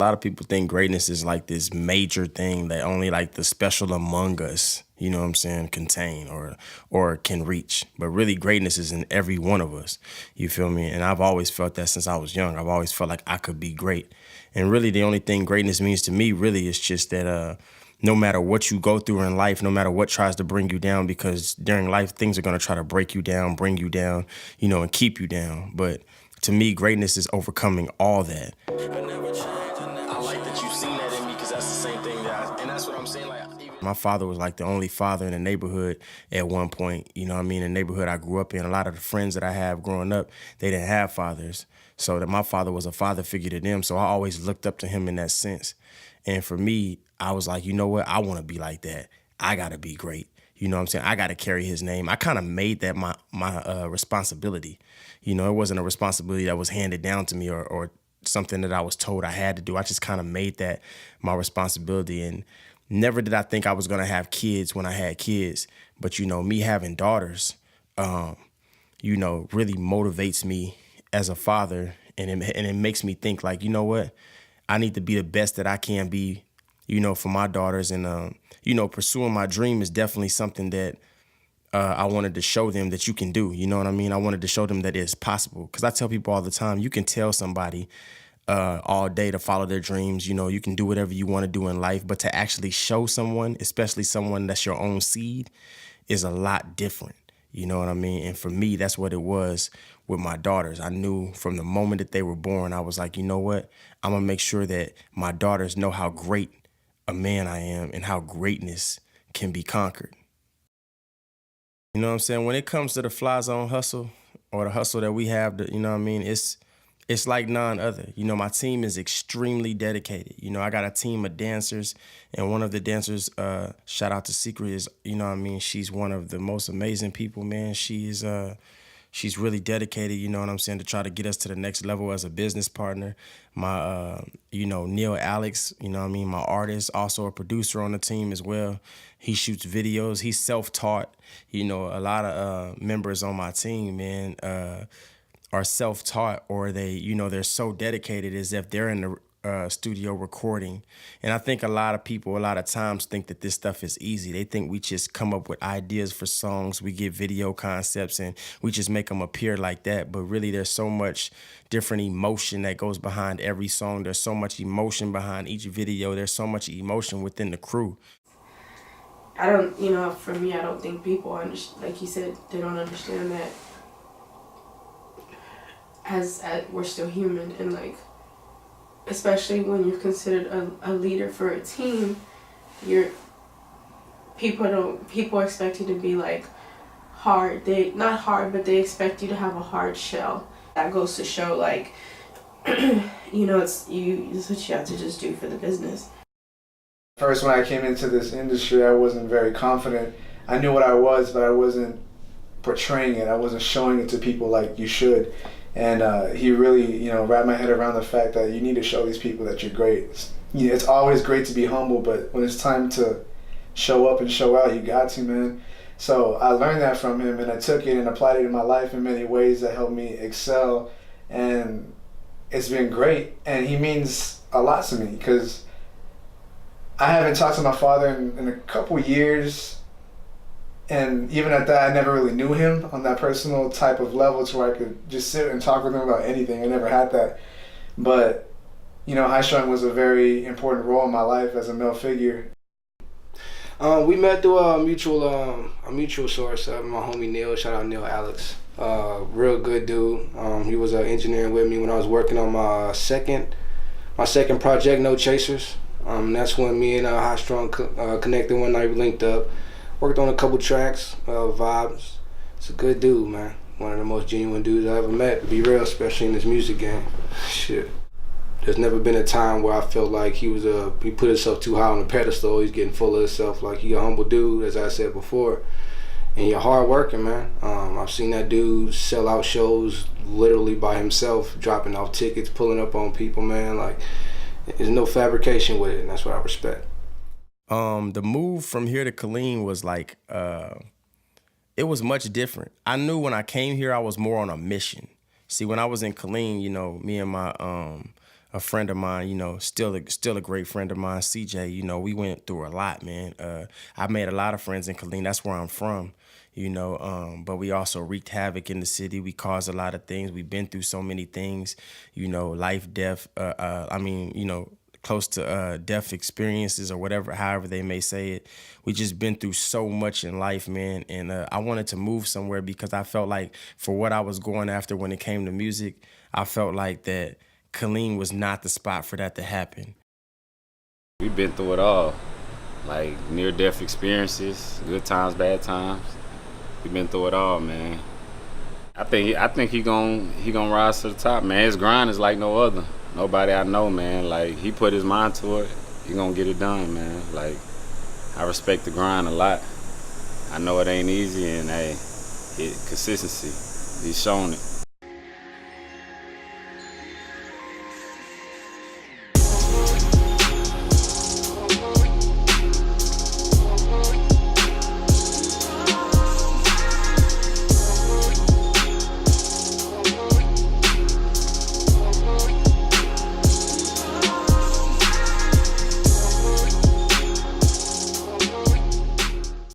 A lot of people think greatness is like this major thing that only like the special among us, you know what I'm saying, contain or can reach. But really greatness is in every one of us. You feel me? And I've always felt that since I was young. I've always felt like I could be great. And really the only thing greatness means to me really is just that no matter what you go through in life, no matter what tries to bring you down, because during life, things are going to try to break you down, bring you down, you know, and keep you down. But to me, greatness is overcoming all that. I never change. I like that you've seen that in me because that's the same thing and that's what I'm saying. Like, my father was like the only father in the neighborhood at one point. You know what I mean? The neighborhood I grew up in, a lot of the friends that I have growing up, they didn't have fathers. So that my father was a father figure to them. So I always looked up to him in that sense. And for me, I was like, you know what? I want to be like that. I got to be great. You know what I'm saying? I got to carry his name. I kind of made that my responsibility. You know, it wasn't a responsibility that was handed down to me or something that I was told I had to do. I just kind of made that my responsibility. And never did I think I was going to have kids when I had kids. But, you know, me having daughters, you know, really motivates me as a father. And it makes me think like, you know what? I need to be the best that I can be, you know, for my daughters. And, you know, pursuing my dream is definitely something that I wanted to show them that you can do. You know what I mean? I wanted to show them that it's possible. Because I tell people all the time, you can tell somebody all day to follow their dreams. You know, you can do whatever you want to do in life. But to actually show someone, especially someone that's your own seed, is a lot different. You know what I mean? And for me, that's what it was with my daughters. I knew from the moment that they were born, I was like, you know what? I'm going to make sure that my daughters know how great a man I am and how greatness can be conquered. You know what I'm saying? When it comes to the Fly Zone hustle or the hustle that we have, you know what I mean? It's like none other. You know, my team is extremely dedicated. You know, I got a team of dancers, and one of the dancers, shout out to Secret, is, you know what I mean? She's one of the most amazing people, man. She's really dedicated, you know what I'm saying, to try to get us to the next level as a business partner. My, you know, Neil Alex, you know what I mean, my artist, also a producer on the team as well. He shoots videos. He's self-taught. You know, a lot of members on my team, man, are self-taught, or they, you know, they're so dedicated as if they're in the studio recording. And I think a lot of people a lot of times think that this stuff is easy. They think we just come up with ideas for songs, we get video concepts, and we just make them appear like that. But really, there's so much different emotion that goes behind every song. There's so much emotion behind each video. There's so much emotion within the crew. I don't, you know, for me, I don't think people understand, like you said, they don't understand that as we're still human, and like, especially when you're considered a leader for a team, people expect you to be like hard. They not hard, but they expect you to have a hard shell. That goes to show, like, you know, it's what you have to just do for the business. First, when I came into this industry, I wasn't very confident. I knew what I was, but I wasn't portraying it. I wasn't showing it to people like you should. And he really, you know, wrapped my head around the fact that you need to show these people that you're great. You know, it's always great to be humble, but when it's time to show up and show out, you got to, man. So I learned that from him, and I took it and applied it in my life in many ways that helped me excel. And it's been great. And he means a lot to me because I haven't talked to my father in a couple years. And even at that, I never really knew him on that personal type of level to where I could just sit and talk with him about anything. I never had that. But, you know, Highstrung was a very important role in my life as a male figure. We met through a mutual source. My homie Neil, shout out Neil Alex. Real good dude. He was engineering with me when I was working on my second project, No Chasers. That's when me and Highstrung connected one night. We linked up. Worked on a couple tracks, vibes. It's a good dude, man. One of the most genuine dudes I ever met, to be real, especially in this music game. Shit. There's never been a time where I felt like he put himself too high on a pedestal. He's getting full of himself. Like, he a humble dude, as I said before. And you're hard working, man. I've seen that dude sell out shows literally by himself, dropping off tickets, pulling up on people, man. Like, there's no fabrication with it, and that's what I respect. The move from here to Killeen was like, it was much different. I knew when I came here, I was more on a mission. See, when I was in Killeen, you know, me and my a friend of mine, you know, still a great friend of mine, CJ. You know, we went through a lot, man. I made a lot of friends in Killeen. That's where I'm from. You know, but we also wreaked havoc in the city. We caused a lot of things. We've been through so many things, you know, life, death. I mean, you know, close to death experiences or whatever, however they may say it. We just been through so much in life, man. And I wanted to move somewhere because I felt like for what I was going after when it came to music, I felt like that Killeen was not the spot for that to happen. We've been through it all, like near-death experiences, good times, bad times. We've been through it all, man. I think he gon' rise to the top, man. His grind is like no other. Nobody I know, man. Like, he put his mind to it. He gonna get it done, man. Like, I respect the grind a lot. I know it ain't easy, and hey, consistency. He's shown it.